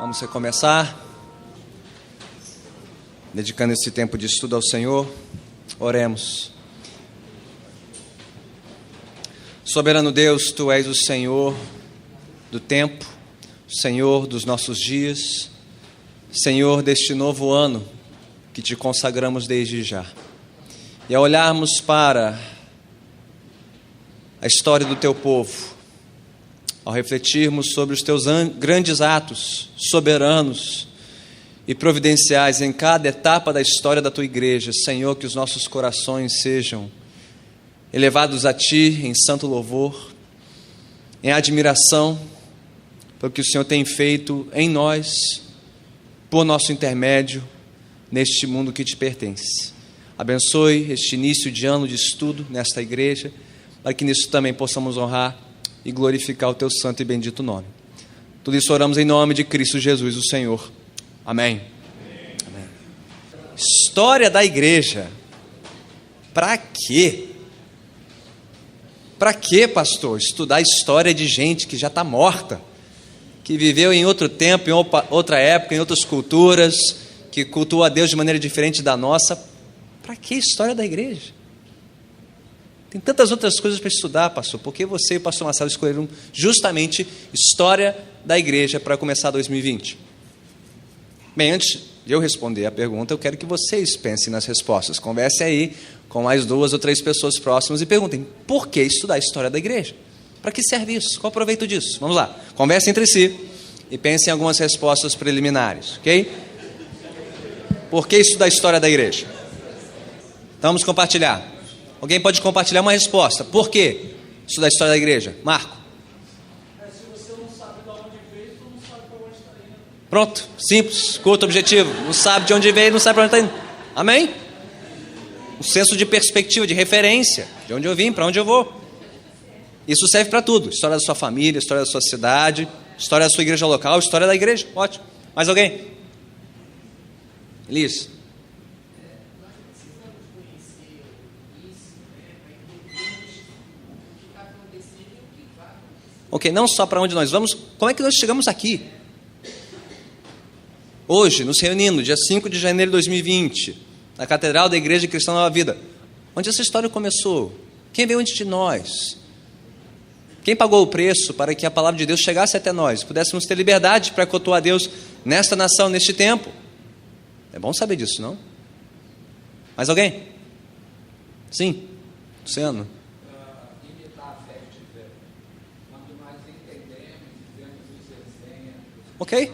Vamos recomeçar, dedicando esse tempo de estudo ao Senhor. Oremos. Soberano Deus, Tu és o Senhor do tempo, Senhor dos nossos dias, Senhor deste novo ano que Te consagramos desde já. E ao olharmos para a história do Teu povo, ao refletirmos sobre os Teus grandes atos soberanos e providenciais em cada etapa da história da Tua igreja, Senhor, que os nossos corações sejam elevados a Ti em santo louvor, em admiração pelo que o Senhor tem feito em nós, por nosso intermédio, neste mundo que Te pertence. Abençoe este início de ano de estudo nesta igreja, para que nisso também possamos honrar e glorificar o Teu santo e bendito nome. Tudo isso oramos em nome de Cristo Jesus, o Senhor. Amém. Amém. História da igreja. Para quê? Para quê, pastor? Estudar história de gente que já está morta, que viveu em outro tempo, em outra época, em outras culturas, que cultua a Deus de maneira diferente da nossa. Para que história da igreja? Tem tantas outras coisas para estudar, pastor. Por que você e o pastor Marcelo escolheram justamente história da igreja para começar 2020? Bem, antes de eu responder a pergunta, eu quero que vocês pensem nas respostas. Conversem aí com mais 2 ou 3 pessoas próximas e perguntem: por que estudar a história da igreja? Para que serve isso? Qual o proveito disso? Vamos lá. Conversem entre si e pensem em algumas respostas preliminares, ok? Por que estudar a história da igreja? Então vamos compartilhar. Alguém pode compartilhar uma resposta. Por que estudar a história da igreja? Marco. Se você não sabe de onde veio, tu não sabe para onde está indo. Pronto, simples, curto, objetivo. Não sabe de onde veio, não sabe para onde está indo. Amém? Um senso de perspectiva, de referência. De onde eu vim, para onde eu vou. Isso serve para tudo. História da sua família, história da sua cidade, história da sua igreja local, história da igreja. Ótimo. Mais alguém? Elias. Ok, não só para onde nós vamos, como é que nós chegamos aqui? Hoje, nos reunindo, dia 5 de janeiro de 2020, na Catedral da Igreja Cristã Nova Vida. Onde essa história começou? Quem veio antes de nós? Quem pagou o preço para que a palavra de Deus chegasse até nós? Pudéssemos ter liberdade para cultuar a Deus nesta nação, neste tempo. É bom saber disso, não? Mais alguém? Sim, Luciano. Ok?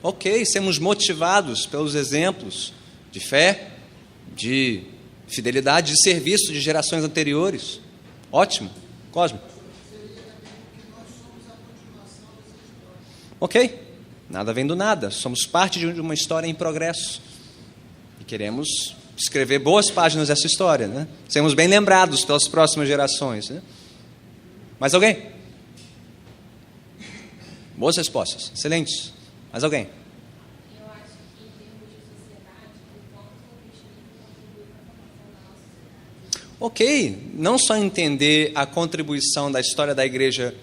Ok, sermos motivados pelos exemplos de fé, de fidelidade, de serviço de gerações anteriores. Ótimo. Cosme. Ok, nada vem do nada. Somos parte de uma história em progresso. E queremos escrever boas páginas dessa história, né? Sermos bem lembrados pelas próximas gerações, né? Mais alguém? Boas respostas, excelentes. Mais alguém? Eu acho que em termos de sociedade, o quanto o cristianismo contribui para a formação da nossa sociedade. Ok, não só entender a contribuição da história da igreja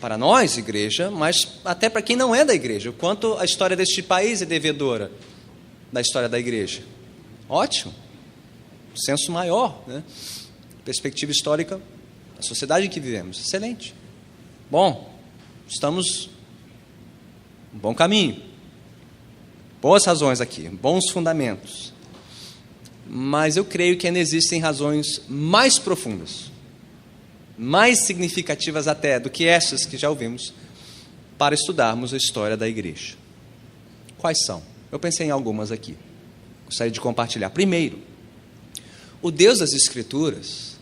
para nós, igreja, mas até para quem não é da igreja, o quanto a história deste país é devedora da história da igreja. Ótimo, senso maior, né? Perspectiva histórica da sociedade em que vivemos, excelente. Bom, estamos no bom caminho, boas razões aqui, bons fundamentos, mas eu creio que ainda existem razões mais profundas, mais significativas até do que essas que já ouvimos, para estudarmos a história da igreja. Quais são? Eu pensei em algumas aqui. Gostaria de compartilhar. Primeiro, o Deus das Escrituras,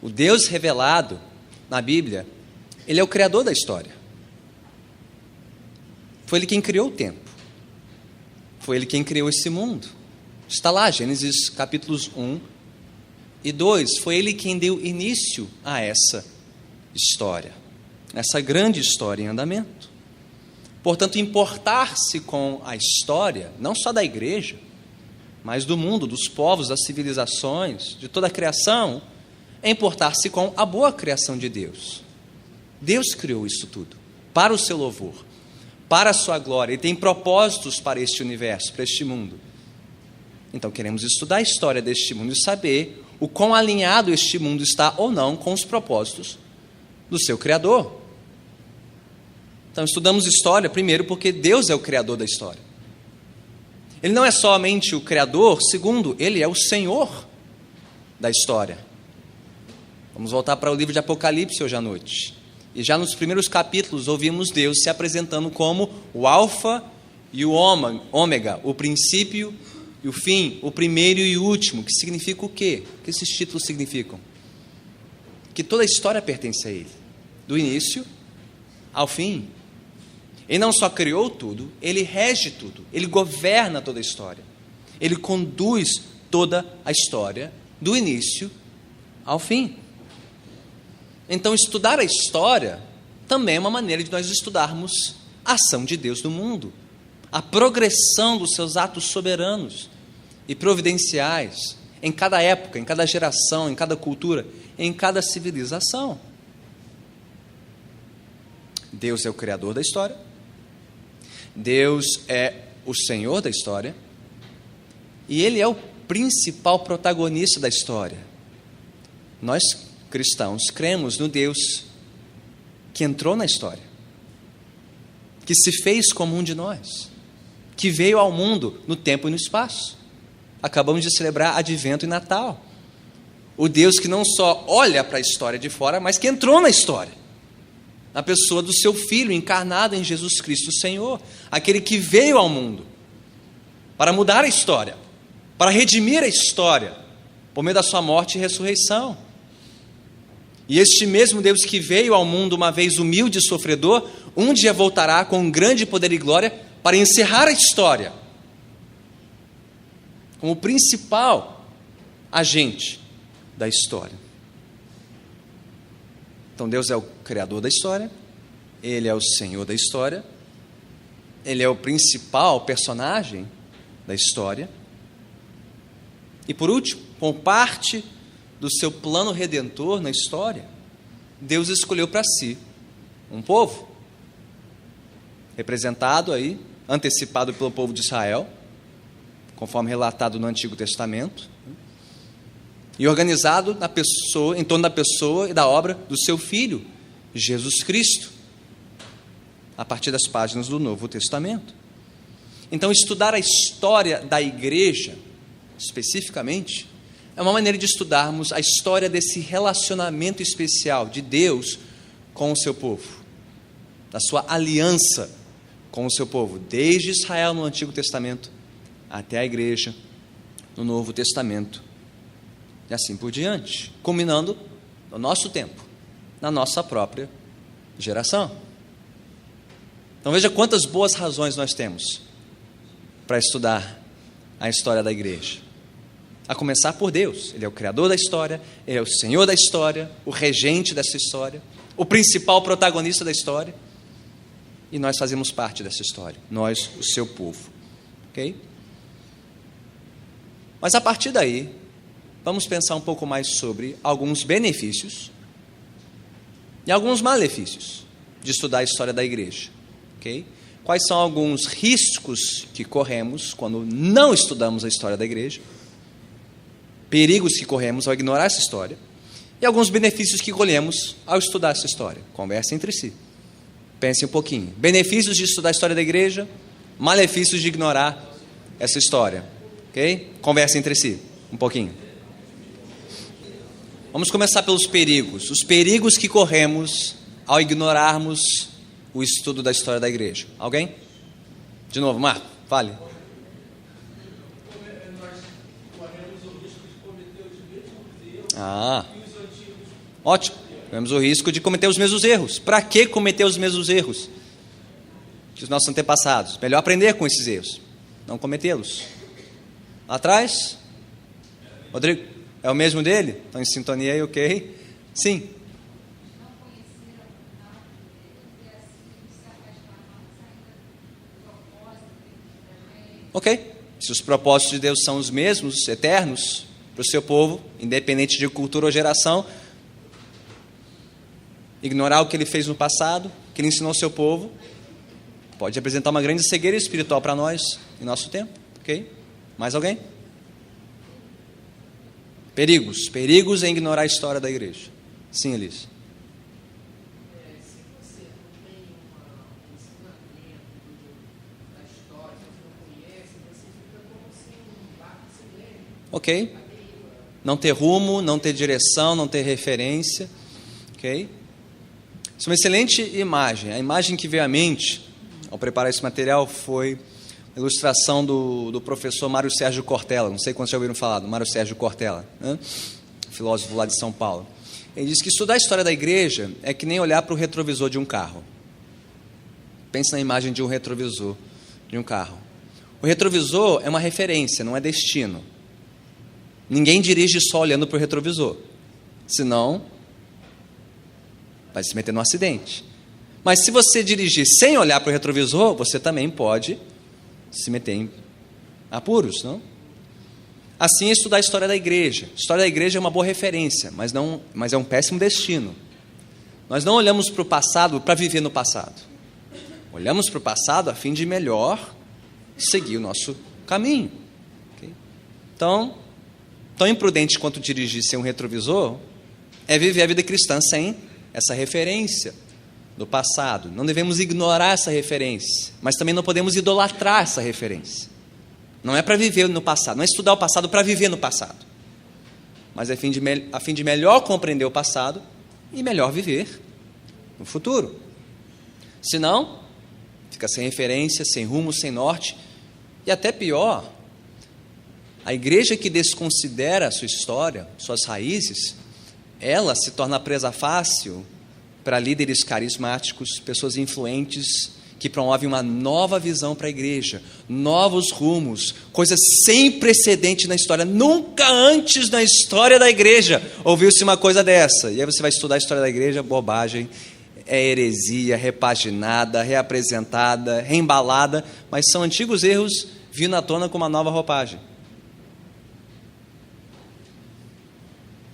o Deus revelado na Bíblia, Ele é o Criador da história. Foi Ele quem criou o tempo. Foi Ele quem criou esse mundo. Está lá, Gênesis capítulos 1 e 2. Foi Ele quem deu início a essa história, essa grande história em andamento. Portanto, importar-se com a história, não só da igreja, mas do mundo, dos povos, das civilizações, de toda a criação, é importar-se com a boa criação de Deus. Deus criou isso tudo para o seu louvor, para a sua glória. Ele tem propósitos para este universo, para este mundo. Então queremos estudar a história deste mundo e saber o quão alinhado este mundo está ou não com os propósitos do seu Criador. Então estudamos história primeiro porque Deus é o Criador da história. Ele não é somente o Criador, segundo, Ele é o Senhor da história. Vamos voltar para o livro de Apocalipse hoje à noite. E já nos primeiros capítulos ouvimos Deus se apresentando como o Alfa e o Ômega, o princípio e o fim, o primeiro e o último. Que significa o quê? O que esses títulos significam? Que toda a história pertence a Ele, do início ao fim. Ele não só criou tudo, Ele rege tudo, Ele governa toda a história. Ele conduz toda a história, do início ao fim. Então, estudar a história também é uma maneira de nós estudarmos a ação de Deus no mundo, a progressão dos seus atos soberanos e providenciais em cada época, em cada geração, em cada cultura, em cada civilização. Deus é o Criador da história, Deus é o Senhor da história e Ele é o principal protagonista da história. Nós, cristãos, cremos no Deus que entrou na história, que se fez como um de nós, que veio ao mundo no tempo e no espaço. Acabamos de celebrar Advento e Natal. O Deus que não só olha para a história de fora, mas que entrou na história, na pessoa do seu Filho encarnado em Jesus Cristo Senhor, aquele que veio ao mundo para mudar a história, para redimir a história, por meio da sua morte e ressurreição. E este mesmo Deus que veio ao mundo uma vez humilde e sofredor, um dia voltará com grande poder e glória para encerrar a história, como o principal agente da história. Então Deus é o Criador da história, Ele é o Senhor da história, Ele é o principal personagem da história. E por último, como parte do seu plano redentor na história, Deus escolheu para si um povo, representado aí, antecipado pelo povo de Israel, conforme relatado no Antigo Testamento, e organizado na pessoa, em torno da pessoa e da obra do seu Filho, Jesus Cristo, a partir das páginas do Novo Testamento. Então, estudar a história da igreja, especificamente, é uma maneira de estudarmos a história desse relacionamento especial de Deus com o seu povo, da sua aliança com o seu povo, desde Israel no Antigo Testamento até a igreja no Novo Testamento, e assim por diante, culminando no nosso tempo, na nossa própria geração. Então veja quantas boas razões nós temos para estudar a história da igreja. A começar por Deus. Ele é o Criador da história, Ele é o Senhor da história, o regente dessa história, o principal protagonista da história, e nós fazemos parte dessa história, nós, o seu povo. Ok? Mas a partir daí, vamos pensar um pouco mais sobre alguns benefícios e alguns malefícios de estudar a história da igreja. Ok? Quais são alguns riscos que corremos quando não estudamos a história da igreja, perigos que corremos ao ignorar essa história, e alguns benefícios que colhemos ao estudar essa história. Conversem entre si. Pensem um pouquinho. Benefícios de estudar a história da igreja, malefícios de ignorar essa história. Ok? Conversem entre si um pouquinho. Vamos começar pelos perigos. Os perigos que corremos ao ignorarmos o estudo da história da igreja. Alguém? De novo, Marco, fale. Ótimo. Temos o risco de cometer os mesmos erros. Para que cometer os mesmos erros que os nossos antepassados? Melhor aprender com esses erros, não cometê-los. Lá atrás, Rodrigo, é o mesmo dele? Estão em sintonia aí, ok? Sim. Ok. Se os propósitos de Deus são os mesmos, eternos, para o seu povo, independente de cultura ou geração, ignorar o que ele fez no passado, o que ele ensinou ao seu povo, pode representar uma grande cegueira espiritual para nós em nosso tempo, ok? Mais alguém? Perigos em ignorar a história da igreja. Sim, Elise. Se você não tem um ensinamento da história, se você não conhece, você fica como se um barco sem leme. Ok. Não ter rumo, não ter direção, não ter referência. Ok? Isso é uma excelente imagem. A imagem que veio à mente ao preparar esse material foi a ilustração do professor Mário Sérgio Cortella. Não sei quantos já ouviram falar do Mário Sérgio Cortella, né? Filósofo lá de São Paulo. Ele diz que estudar a história da igreja é que nem olhar para o retrovisor de um carro. Pense na imagem de um retrovisor de um carro. O retrovisor é uma referência, não é destino. Ninguém dirige só olhando para o retrovisor, senão vai se meter num acidente. Mas se você dirigir sem olhar para o retrovisor, você também pode se meter em apuros, não? Assim é estudar a história da igreja. A história da igreja é uma boa referência, mas é um péssimo destino. Nós não olhamos para o passado para viver no passado. Olhamos para o passado a fim de melhor seguir o nosso caminho. Okay? Então, tão imprudente quanto dirigir sem um retrovisor é viver a vida cristã sem essa referência do passado. Não devemos ignorar essa referência, mas também não podemos idolatrar essa referência. Não é para viver no passado, não é estudar o passado para viver no passado, mas a fim de melhor compreender o passado e melhor viver no futuro. Senão, fica sem referência, sem rumo, sem norte, e até pior, a igreja que desconsidera a sua história, suas raízes, ela se torna presa fácil para líderes carismáticos, pessoas influentes, que promovem uma nova visão para a igreja, novos rumos, coisas sem precedente na história. Nunca antes na história da igreja ouviu-se uma coisa dessa. E aí você vai estudar a história da igreja, bobagem, é heresia, repaginada, reapresentada, reembalada, mas são antigos erros vindo à tona com uma nova roupagem.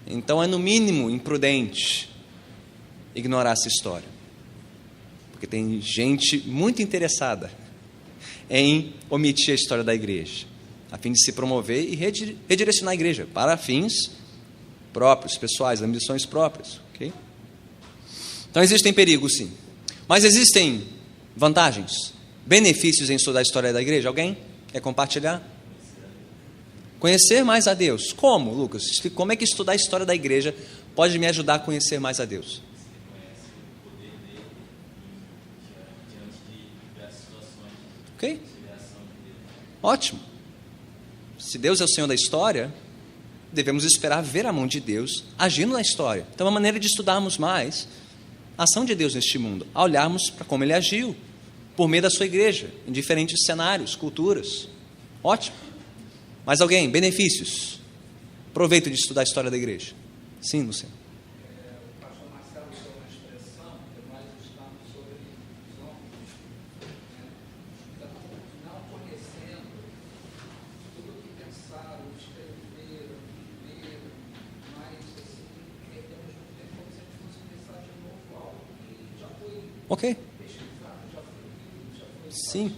Então é no mínimo imprudente ignorar essa história. Porque tem gente muito interessada em omitir a história da igreja, a fim de se promover e redirecionar a igreja para fins próprios, pessoais, ambições próprias. Okay? Então existem perigos, sim. Mas existem vantagens, benefícios em estudar a história da igreja. Alguém quer compartilhar? Conhecer mais a Deus. Como, Lucas? Como é que estudar a história da igreja pode me ajudar a conhecer mais a Deus? Ok? Ótimo. Se Deus é o Senhor da história, devemos esperar ver a mão de Deus agindo na história. Então é uma maneira de estudarmos mais a ação de Deus neste mundo, a olharmos para como Ele agiu, por meio da sua igreja, em diferentes cenários, culturas. Ótimo. Mais alguém? Benefícios. Proveito de estudar a história da igreja. Sim, Luciano. O pastor Marcelo usou uma expressão que nós estamos sobre os ombros, né? Não conhecendo tudo que pensaram, escreveram, viveram, mas assim, perdemos muito tempo como se a gente fosse começar de novo algo que já foi pesquisado, já foi lido, já foi Sim.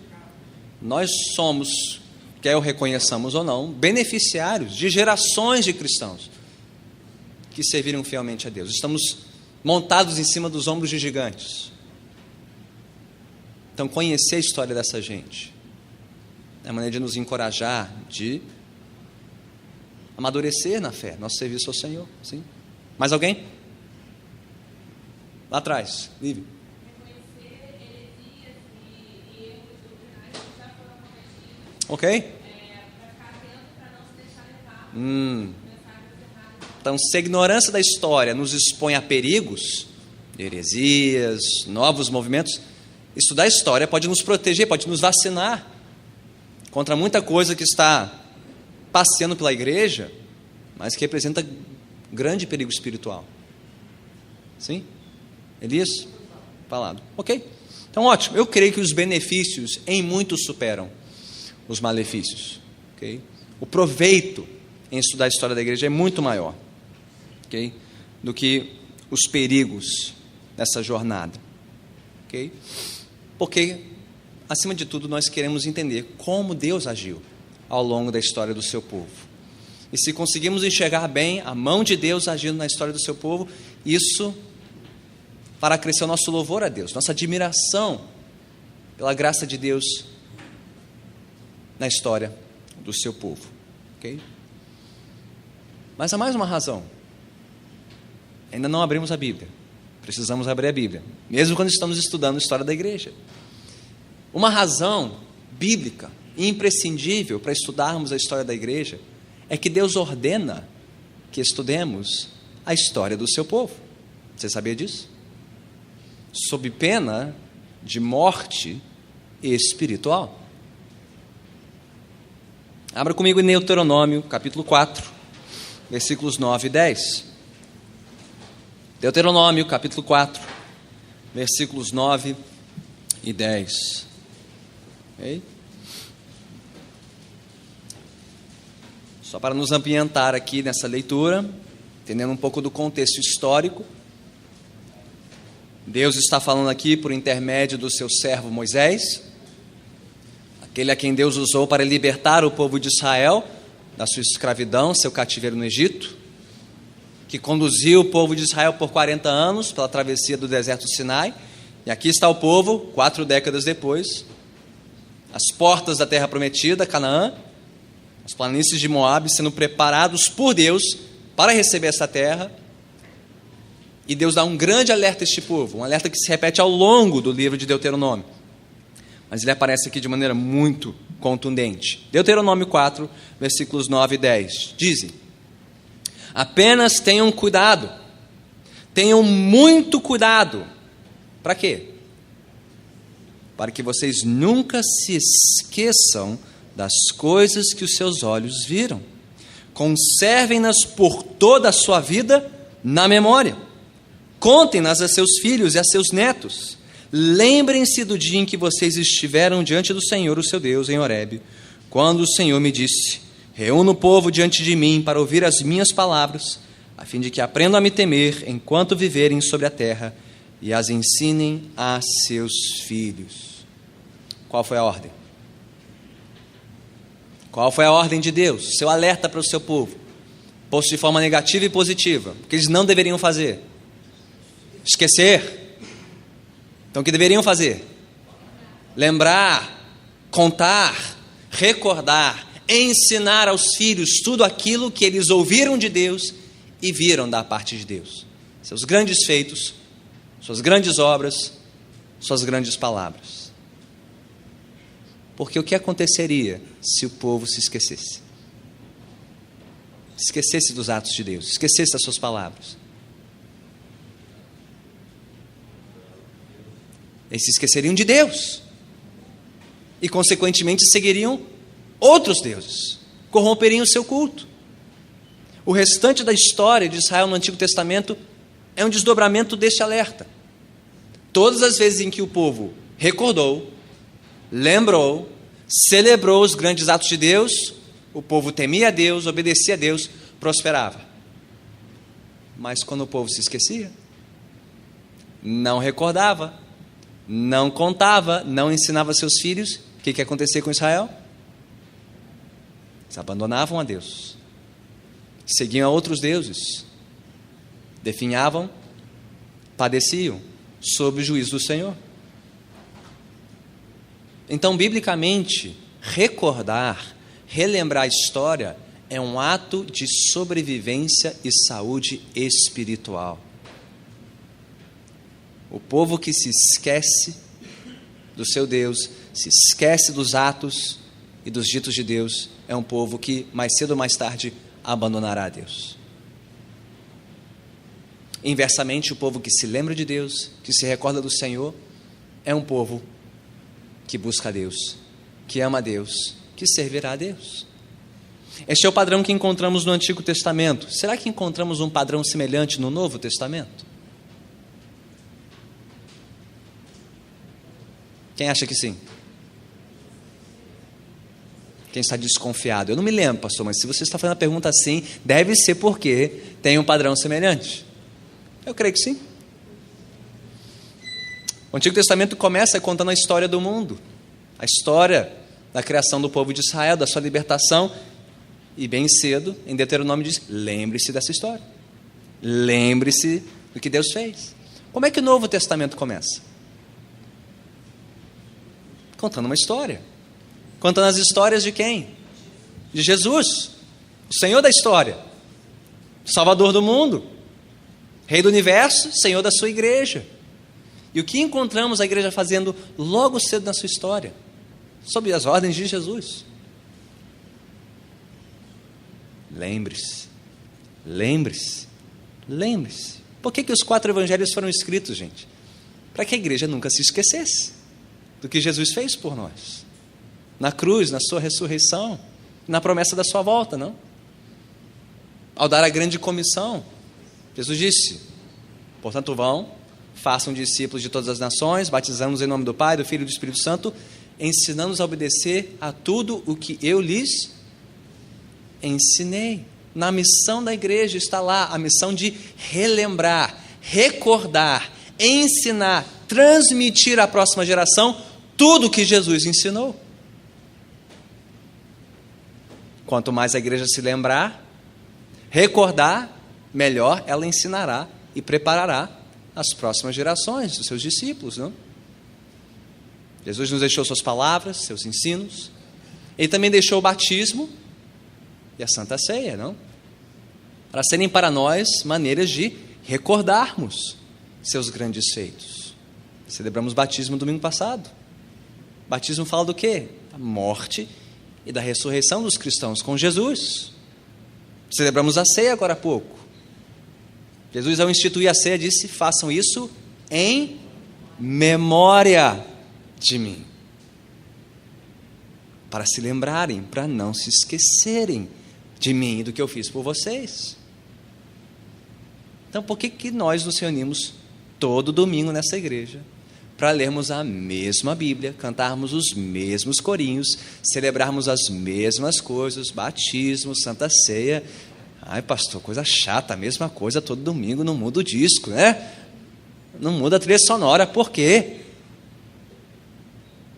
Nós somos, quer o reconheçamos ou não, beneficiários de gerações de cristãos que serviram fielmente a Deus. Estamos montados em cima dos ombros de gigantes. Então, conhecer a história dessa gente é a maneira de nos encorajar, de amadurecer na fé, nosso serviço ao Senhor. Sim. Mais alguém? Lá atrás, Lívia. Ok? Então, se a ignorância da história nos expõe a perigos, heresias, novos movimentos, estudar a história pode nos proteger, pode nos vacinar contra muita coisa que está passeando pela igreja, mas que representa grande perigo espiritual. Sim? Elias? Falado. Ok? Então, ótimo. Eu creio que os benefícios em muito superam os malefícios. Okay? O proveito em estudar a história da igreja é muito maior, ok? Do que os perigos dessa jornada, ok? Porque, acima de tudo, nós queremos entender como Deus agiu ao longo da história do seu povo. E se conseguimos enxergar bem a mão de Deus agindo na história do seu povo, isso fará crescer o nosso louvor a Deus, nossa admiração pela graça de Deus na história do seu povo, ok? Mas há mais uma razão. Ainda não abrimos a Bíblia. Precisamos abrir a Bíblia, mesmo quando estamos estudando a história da igreja. Uma razão bíblica imprescindível para estudarmos a história da igreja é que Deus ordena que estudemos a história do seu povo. Você sabia disso? Sob pena de morte espiritual. Abra comigo em Deuteronômio, capítulo 4, versículos 9 e 10. Deuteronômio, capítulo 4, versículos 9 e 10. Okay? Só para nos ambientar aqui nessa leitura, entendendo um pouco do contexto histórico, Deus está falando aqui por intermédio do seu servo Moisés, aquele a quem Deus usou para libertar o povo de Israel da sua escravidão, seu cativeiro no Egito, que conduziu o povo de Israel por 40 anos pela travessia do deserto do Sinai. E aqui está o povo, 4 décadas depois, às portas da terra prometida, Canaã, as planícies de Moabe sendo preparados por Deus para receber essa terra. E Deus dá um grande alerta a este povo, um alerta que se repete ao longo do livro de Deuteronômio, mas ele aparece aqui de maneira muito contundente. Deuteronômio 4, versículos 9 e 10, dizem: apenas tenham cuidado, tenham muito cuidado. Para quê? Para que vocês nunca se esqueçam das coisas que os seus olhos viram. Conservem-nas por toda a sua vida na memória. Contem-nas a seus filhos e a seus netos. Lembrem-se do dia em que vocês estiveram diante do Senhor, o seu Deus, em Horebe, quando o Senhor me disse: reúna o povo diante de mim para ouvir as minhas palavras, a fim de que aprendam a me temer enquanto viverem sobre a terra e as ensinem a seus filhos. Qual foi a ordem? Qual foi a ordem de Deus? Seu alerta para o seu povo, posto de forma negativa e positiva, o que eles não deveriam fazer? Esquecer. Então o que deveriam fazer? Lembrar, contar, recordar, ensinar aos filhos tudo aquilo que eles ouviram de Deus e viram da parte de Deus. Seus grandes feitos, suas grandes obras, suas grandes palavras. Porque o que aconteceria se o povo se esquecesse? Esquecesse dos atos de Deus, esquecesse das suas palavras. Eles se esqueceriam de Deus e, consequentemente, seguiriam outros deuses, corromperiam o seu culto. O restante da história de Israel no Antigo Testamento é um desdobramento deste alerta. Todas as vezes em que o povo recordou, lembrou, celebrou os grandes atos de Deus, o povo temia a Deus, obedecia a Deus, prosperava. Mas quando o povo se esquecia, não recordava, não contava, não ensinava seus filhos, o que acontecia com Israel? Eles abandonavam a Deus, seguiam a outros deuses, definhavam, padeciam sob o juízo do Senhor. Então, biblicamente, recordar, relembrar a história é um ato de sobrevivência e saúde espiritual. O povo que se esquece do seu Deus, se esquece dos atos e dos ditos de Deus, é um povo que mais cedo ou mais tarde abandonará a Deus. Inversamente, o povo que se lembra de Deus, que se recorda do Senhor, é um povo que busca a Deus, que ama a Deus, que servirá a Deus. Este é o padrão que encontramos no Antigo Testamento. Será que encontramos um padrão semelhante no Novo Testamento? Quem acha que sim? Quem está desconfiado? Eu não me lembro, pastor, mas se você está fazendo a pergunta assim, deve ser porque tem um padrão semelhante. Eu creio que sim. O Antigo Testamento começa contando a história do mundo, a história da criação do povo de Israel, da sua libertação, e bem cedo, em Deuteronômio diz, lembre-se dessa história. Lembre-se do que Deus fez. Como é que o Novo Testamento começa? Contando uma história. Contando as histórias de quem? De Jesus, o Senhor da história, Salvador do mundo, Rei do universo, Senhor da sua igreja. E o que encontramos a igreja fazendo logo cedo na sua história? Sob as ordens de Jesus. Lembre-se, lembre-se, lembre-se. Por que os 4 evangelhos foram escritos, gente? Para que a igreja nunca se esquecesse do que Jesus fez por nós. Na cruz, na sua ressurreição, na promessa da sua volta, não? Ao dar a grande comissão, Jesus disse, portanto vão, façam discípulos de todas as nações, batizamos em nome do Pai, do Filho e do Espírito Santo, ensinando-os a obedecer a tudo o que eu lhes ensinei. Na missão da igreja está lá a missão de relembrar, recordar, ensinar, transmitir à próxima geração tudo o que Jesus ensinou. Quanto mais a igreja se lembrar, recordar, melhor ela ensinará e preparará as próximas gerações dos seus discípulos, não? Jesus nos deixou suas palavras, seus ensinos. Ele também deixou o batismo e a Santa Ceia, não? Para serem para nós maneiras de recordarmos seus grandes feitos. Celebramos batismo no domingo passado. Batismo fala do quê? Da morte e da ressurreição dos cristãos com Jesus. Celebramos a ceia agora há pouco. Jesus, ao instituir a ceia, disse, façam isso em memória de mim. Para se lembrarem, para não se esquecerem de mim e do que eu fiz por vocês. Então, por que nós nos reunimos todo domingo nessa igreja? Para lermos a mesma Bíblia, cantarmos os mesmos corinhos, celebrarmos as mesmas coisas, batismo, Santa Ceia. Ai, pastor, coisa chata, a mesma coisa todo domingo, não muda o disco, né? Não muda a trilha sonora, por quê?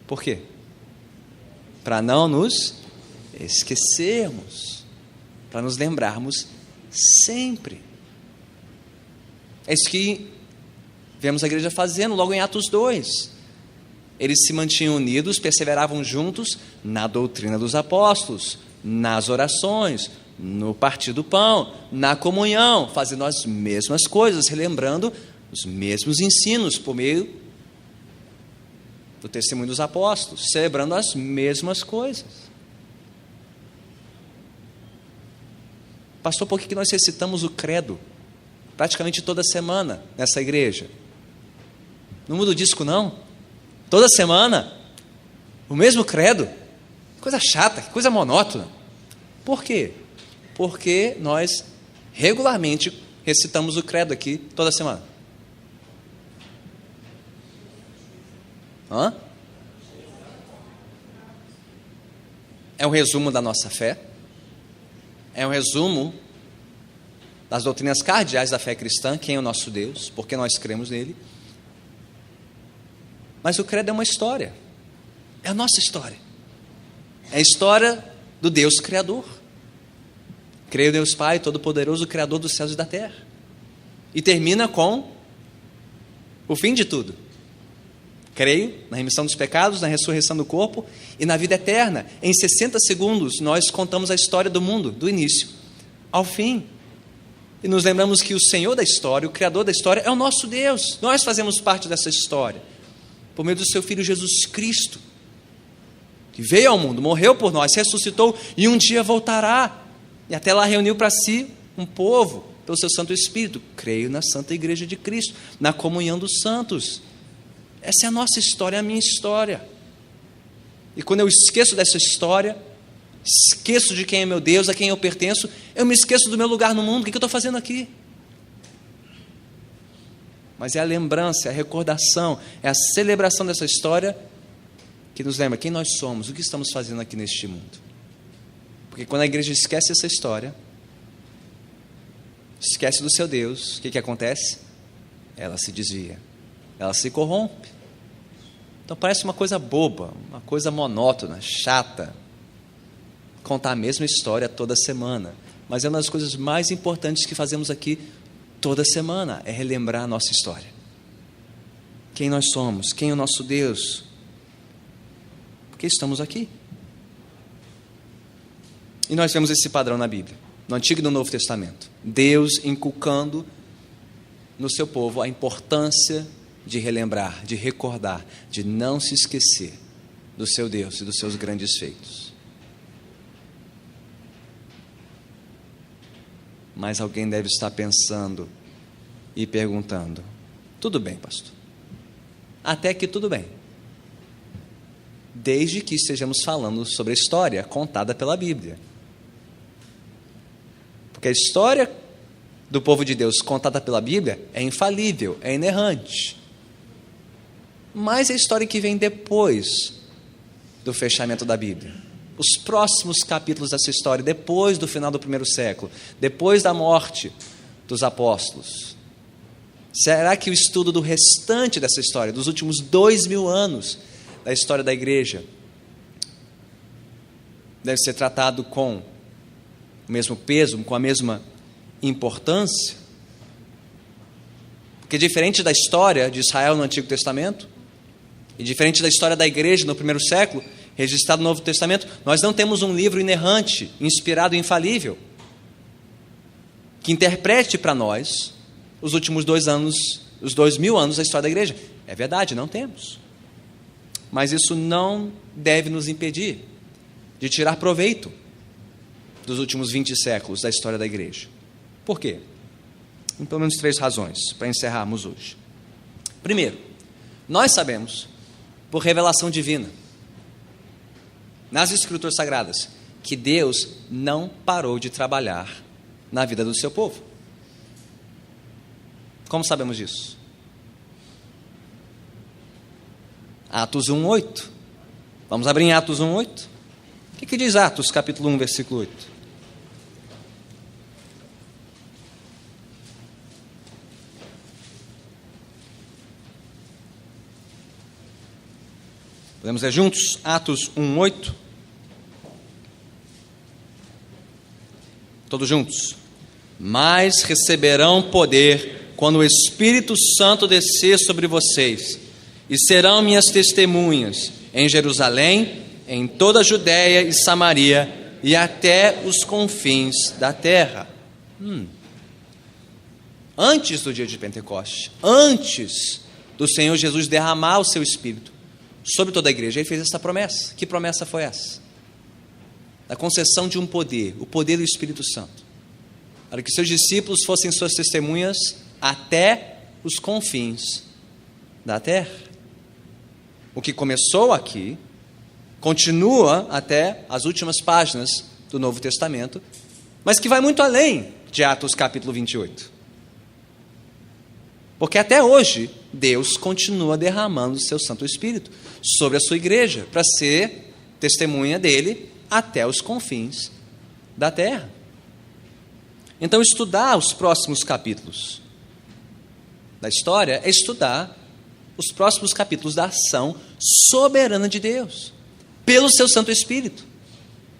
Por quê? Para não nos esquecermos, para nos lembrarmos sempre. É isso que vemos a igreja fazendo logo em Atos 2. Eles se mantinham unidos, perseveravam juntos na doutrina dos apóstolos, nas orações, no partir do pão, na comunhão, fazendo as mesmas coisas, relembrando os mesmos ensinos por meio do testemunho dos apóstolos, celebrando as mesmas coisas. Pastor, por que nós recitamos o credo praticamente toda semana nessa igreja? Não muda o disco, não? Toda semana, o mesmo credo? Coisa chata, coisa monótona. Por quê? Porque nós regularmente recitamos o credo aqui toda semana. Hã? É um resumo da nossa fé. É um resumo das doutrinas cardeais da fé cristã, quem é o nosso Deus, por que nós cremos nele. Mas o credo é uma história. É a nossa história. É a história do Deus Criador. Creio em Deus Pai, Todo-Poderoso, Criador dos céus e da terra. E termina com o fim de tudo. Creio na remissão dos pecados, na ressurreição do corpo e na vida eterna. Em 60 segundos, nós contamos a história do mundo, do início ao fim. E nos lembramos que o Senhor da história, o Criador da história, é o nosso Deus. Nós fazemos parte dessa história. Por meio do seu Filho Jesus Cristo, que veio ao mundo, morreu por nós, ressuscitou e um dia voltará. E até lá reuniu para si um povo, pelo seu Santo Espírito. Creio na Santa Igreja de Cristo, na comunhão dos santos. Essa é a nossa história, é a minha história. E quando eu esqueço dessa história, esqueço de quem é meu Deus, a quem eu pertenço, eu me esqueço do meu lugar no mundo. O que eu estou fazendo aqui? Mas é a lembrança, é a recordação, é a celebração dessa história que nos lembra quem nós somos, o que estamos fazendo aqui neste mundo. Porque quando a igreja esquece essa história, esquece do seu Deus, o que acontece? Ela se desvia, ela se corrompe. Então parece uma coisa boba, uma coisa monótona, chata, contar a mesma história toda semana. Mas é uma das coisas mais importantes que fazemos aqui toda semana, é relembrar a nossa história. Quem nós somos, quem é o nosso Deus, porque estamos aqui. E nós vemos esse padrão na Bíblia, no Antigo e no Novo Testamento. Deus inculcando no seu povo a importância de relembrar, de recordar, de não se esquecer do seu Deus e dos seus grandes feitos. Mas alguém deve estar pensando e perguntando: tudo bem, pastor? Até que tudo bem, desde que estejamos falando sobre a história contada pela Bíblia. Porque a história do povo de Deus contada pela Bíblia é infalível, é inerrante. Mas a história que vem depois do fechamento da Bíblia, os próximos capítulos dessa história, depois do final do primeiro século, depois da morte dos apóstolos, será que o estudo do restante dessa história, dos últimos 2000 anos da história da igreja, deve ser tratado com o mesmo peso, com a mesma importância? Porque diferente da história de Israel no Antigo Testamento, e diferente da história da igreja no primeiro século, registrado no Novo Testamento, nós não temos um livro inerrante, inspirado e infalível, que interprete para nós os últimos 2000 anos da história da igreja. É verdade, não temos. Mas isso não deve nos impedir de tirar proveito dos últimos 20 séculos da história da igreja. Por quê? Em pelo menos 3 razões, para encerrarmos hoje. Primeiro, nós sabemos, por revelação divina, nas Escrituras Sagradas, que Deus não parou de trabalhar na vida do seu povo. Como sabemos disso? Atos 1:8. Vamos abrir em Atos 1:8. O que diz Atos, capítulo 1, versículo 8? Podemos ler juntos? Atos 1:8. Todos juntos. Mas receberão poder quando o Espírito Santo descer sobre vocês, e serão minhas testemunhas em Jerusalém, em toda a Judéia e Samaria, e até os confins da terra. Antes do dia de Pentecostes, antes do Senhor Jesus derramar o seu Espírito sobre toda a igreja, ele fez essa promessa. Que promessa foi essa? Da concessão de um poder, o poder do Espírito Santo, para que seus discípulos fossem suas testemunhas até os confins da terra. O que começou aqui, continua até as últimas páginas do Novo Testamento, mas que vai muito além de Atos capítulo 28. Porque até hoje, Deus continua derramando o seu Santo Espírito sobre a sua igreja, para ser testemunha dele até os confins da terra. Então, estudar os próximos capítulos da história é estudar os próximos capítulos da ação soberana de Deus, pelo seu Santo Espírito,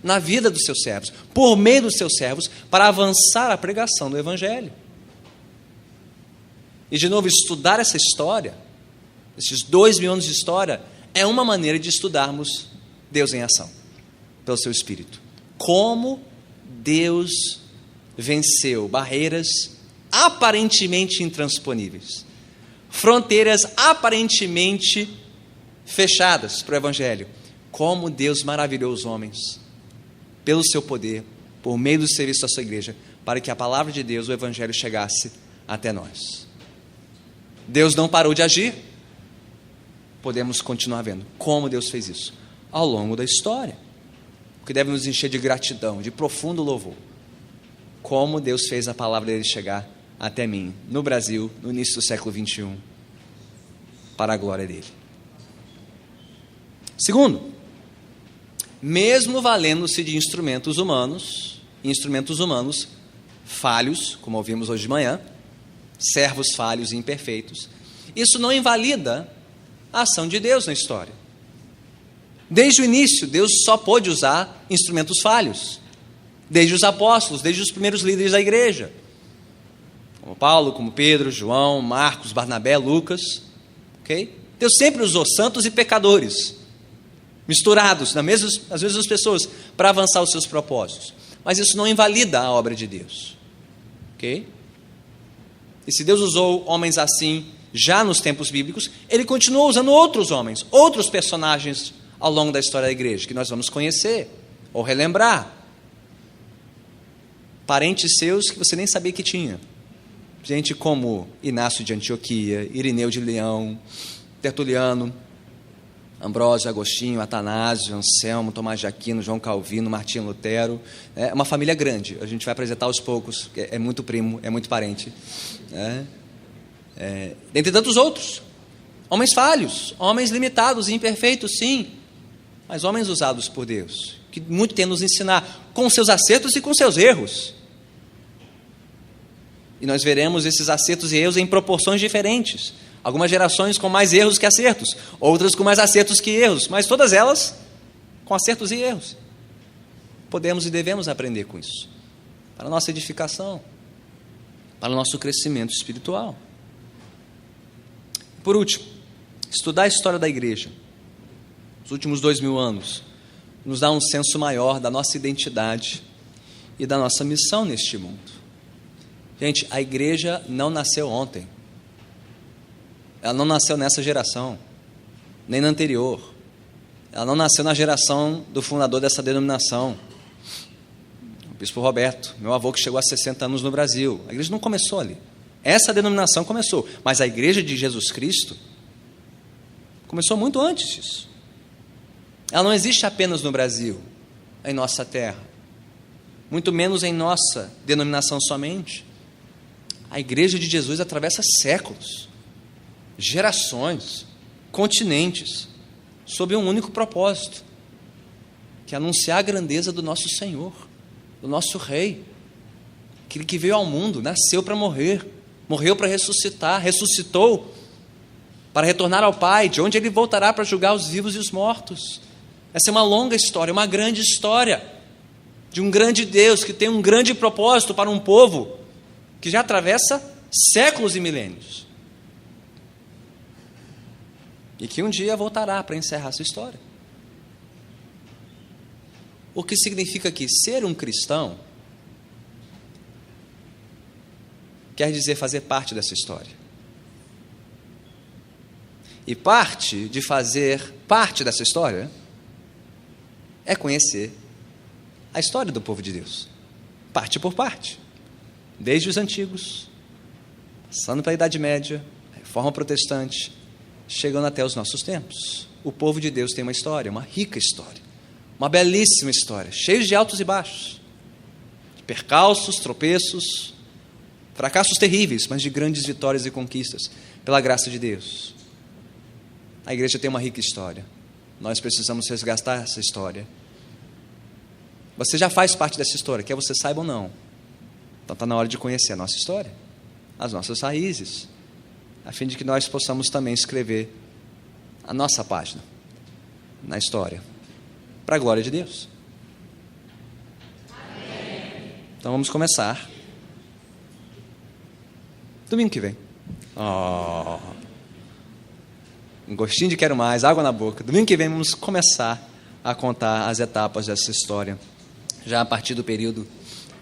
na vida dos seus servos, por meio dos seus servos, para avançar a pregação do Evangelho. E, de novo, estudar essa história, esses 2000 anos de história, é uma maneira de estudarmos Deus em ação, pelo seu Espírito. Como Deus venceu barreiras aparentemente intransponíveis, fronteiras aparentemente fechadas para o Evangelho. Como Deus maravilhou os homens, pelo seu poder, por meio do serviço da sua igreja, para que a palavra de Deus, o Evangelho, chegasse até nós. Deus não parou de agir. Podemos continuar vendo como Deus fez isso ao longo da história, o que deve nos encher de gratidão, de profundo louvor. Como Deus fez a palavra dele chegar até mim, no Brasil, no início do século 21, para a glória dele. Segundo, mesmo valendo-se de instrumentos humanos falhos, como ouvimos hoje de manhã, servos falhos e imperfeitos, isso não invalida a ação de Deus na história. Desde o início, Deus só pôde usar instrumentos falhos. Desde os apóstolos, desde os primeiros líderes da igreja. Como Paulo, como Pedro, João, Marcos, Barnabé, Lucas. Okay? Deus sempre usou santos e pecadores, misturados, às vezes as pessoas, para avançar os seus propósitos. Mas isso não invalida a obra de Deus. Okay? E se Deus usou homens assim, já nos tempos bíblicos, Ele continuou usando outros homens, outros personagens ao longo da história da igreja, que nós vamos conhecer, ou relembrar. Parentes seus que você nem sabia que tinha. Gente como Inácio de Antioquia, Irineu de Leão, Tertuliano, Ambrósio, Agostinho, Atanásio, Anselmo, Tomás de Aquino, João Calvino, Martinho Lutero. É uma família grande, a gente vai apresentar aos poucos, é muito primo, é muito parente. Dentre tantos outros, homens falhos, homens limitados e imperfeitos, sim, mas homens usados por Deus, que muito tem a nos ensinar, com seus acertos e com seus erros. E nós veremos esses acertos e erros em proporções diferentes. Algumas gerações com mais erros que acertos, outras com mais acertos que erros, mas todas elas com acertos e erros. Podemos e devemos aprender com isso, para a nossa edificação, para o nosso crescimento espiritual. Por último, estudar a história da igreja, os últimos 2000 anos, nos dá um senso maior da nossa identidade e da nossa missão neste mundo. Gente, a igreja não nasceu ontem. Ela não nasceu nessa geração, nem na anterior. Ela não nasceu na geração do fundador dessa denominação, o bispo Roberto, meu avô que chegou a 60 anos no Brasil. A igreja não começou ali. Essa denominação começou, mas a igreja de Jesus Cristo começou muito antes disso. Ela não existe apenas no Brasil, em nossa terra, muito menos em nossa denominação somente. A igreja de Jesus atravessa séculos, gerações, continentes, sob um único propósito, que é anunciar a grandeza do nosso Senhor, do nosso Rei, aquele que veio ao mundo, nasceu para morrer, morreu para ressuscitar, ressuscitou para retornar ao Pai, de onde Ele voltará para julgar os vivos e os mortos. Essa é uma longa história, uma grande história, de um grande Deus que tem um grande propósito para um povo que já atravessa séculos e milênios. E que um dia voltará para encerrar essa história. O que significa que ser um cristão quer dizer fazer parte dessa história. E parte de fazer parte dessa história é conhecer a história do povo de Deus, parte por parte, desde os antigos, passando pela Idade Média, a Reforma Protestante, chegando até os nossos tempos. O povo de Deus tem uma história, uma rica história, uma belíssima história, cheia de altos e baixos, de percalços, tropeços, fracassos terríveis, mas de grandes vitórias e conquistas, pela graça de Deus. A igreja tem uma rica história, nós precisamos resgatar essa história. Você já faz parte dessa história, quer você saiba ou não. Então está na hora de conhecer a nossa história, as nossas raízes, a fim de que nós possamos também escrever a nossa página na história, para a glória de Deus. Amém. Então vamos começar. Domingo que vem. Um gostinho de quero mais, água na boca. Domingo que vem vamos começar a contar as etapas dessa história, já a partir do período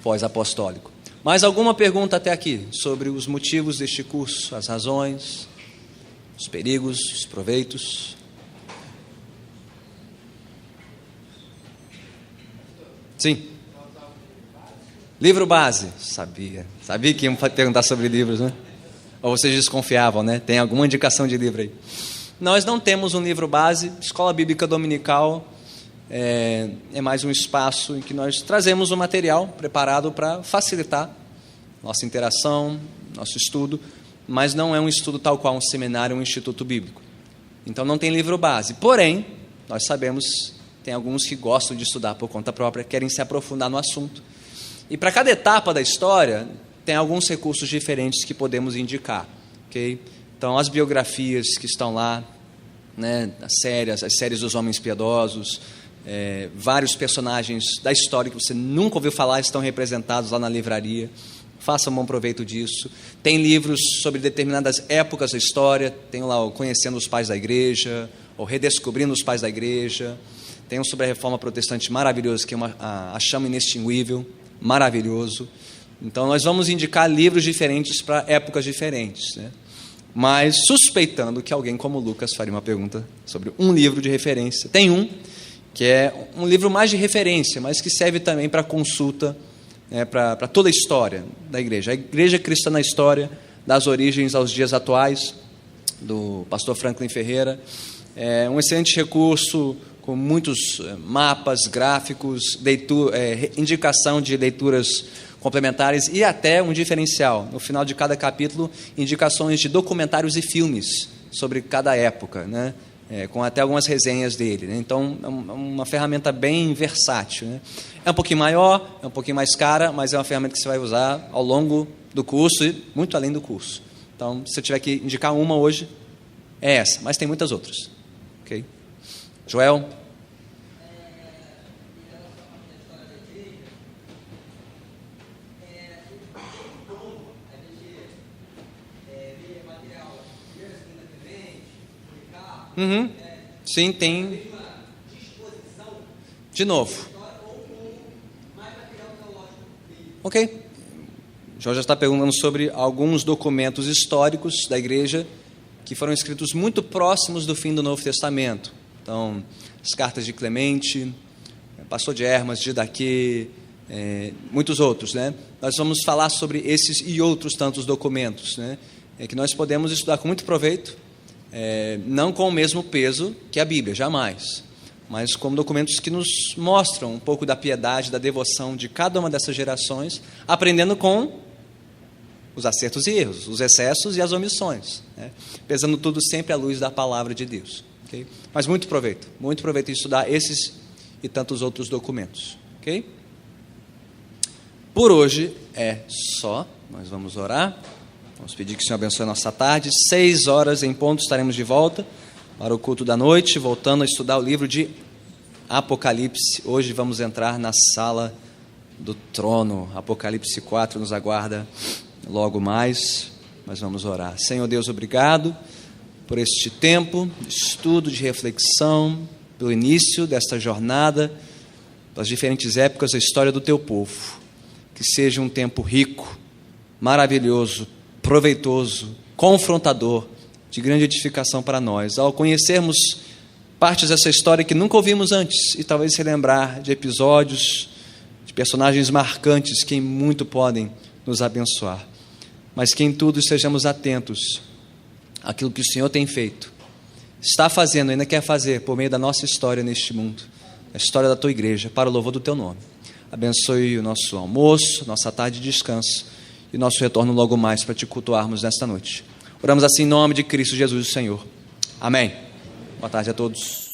pós-apostólico. Mais alguma pergunta até aqui sobre os motivos deste curso, as razões, os perigos, os proveitos? Sim. Livro base. Sabia que iam perguntar sobre livros, né? Ou vocês desconfiavam, né? Tem alguma indicação de livro aí? Nós não temos um livro base. Escola Bíblica Dominical é mais um espaço em que nós trazemos um material preparado para facilitar nossa interação, nosso estudo, mas não é um estudo tal qual um seminário ou um instituto bíblico. Então não tem livro base. Porém, nós sabemos, tem alguns que gostam de estudar por conta própria, querem se aprofundar no assunto. E para cada etapa da história, tem alguns recursos diferentes que podemos indicar. Okay? Então, as biografias que estão lá, né, as séries dos homens piedosos, vários personagens da história que você nunca ouviu falar estão representados lá na livraria. Faça um bom proveito disso. Tem livros sobre determinadas épocas da história. Tem lá o Conhecendo os Pais da Igreja, ou Redescobrindo os Pais da Igreja. Tem um sobre a Reforma Protestante maravilhoso, que é a Chama Inextinguível, maravilhoso. Então, nós vamos indicar livros diferentes para épocas diferentes, né? Mas suspeitando que alguém como Lucas faria uma pergunta sobre um livro de referência. Tem um, que é um livro mais de referência, mas que serve também para consulta, né, para toda a história da igreja. A Igreja Cristã na História, das origens aos dias atuais, do pastor Franklin Ferreira. É um excelente recurso, com muitos mapas, gráficos, indicação de leituras complementares e até um diferencial. No final de cada capítulo, indicações de documentários e filmes sobre cada época, né? Com até algumas resenhas dele, né? Então, é uma ferramenta bem versátil, né? É um pouquinho maior, é um pouquinho mais cara, mas é uma ferramenta que você vai usar ao longo do curso e muito além do curso. Então, se eu tiver que indicar uma hoje, é essa, mas tem muitas outras. Ok? Joel? Uhum. Sim, tem. De novo. Ok. Jorge está perguntando sobre alguns documentos históricos da igreja que foram escritos muito próximos do fim do Novo Testamento. Então, as cartas de Clemente, Pastor de Hermas, de Daquê, muitos outros, né? Nós vamos falar sobre esses e outros tantos documentos, né? Que nós podemos estudar com muito proveito. Não com o mesmo peso que a Bíblia, jamais, mas como documentos que nos mostram um pouco da piedade, da devoção de cada uma dessas gerações, aprendendo com os acertos e erros, os excessos e as omissões, né? Pesando tudo sempre à luz da palavra de Deus. Okay? Mas muito proveito em estudar esses e tantos outros documentos. Okay? Por hoje é só, nós vamos orar. Vamos pedir que o Senhor abençoe a nossa tarde. 6 horas em ponto estaremos de volta para o culto da noite, voltando a estudar o livro de Apocalipse. Hoje vamos entrar na sala do trono. Apocalipse 4 nos aguarda logo mais, mas vamos orar. Senhor Deus, obrigado por este tempo de estudo, de reflexão, pelo início desta jornada, pelas diferentes épocas da história do Teu povo. Que seja um tempo rico, maravilhoso, proveitoso, confrontador, de grande edificação para nós. Ao conhecermos partes dessa história que nunca ouvimos antes e talvez se lembrar de episódios, de personagens marcantes que muito podem nos abençoar. Mas que em tudo estejamos atentos àquilo que o Senhor tem feito, está fazendo, ainda quer fazer por meio da nossa história neste mundo, a história da Tua igreja, para o louvor do Teu nome. Abençoe o nosso almoço, nossa tarde de descanso e nosso retorno logo mais para Te cultuarmos nesta noite. Oramos assim em nome de Cristo Jesus, o Senhor. Amém. Boa tarde a todos.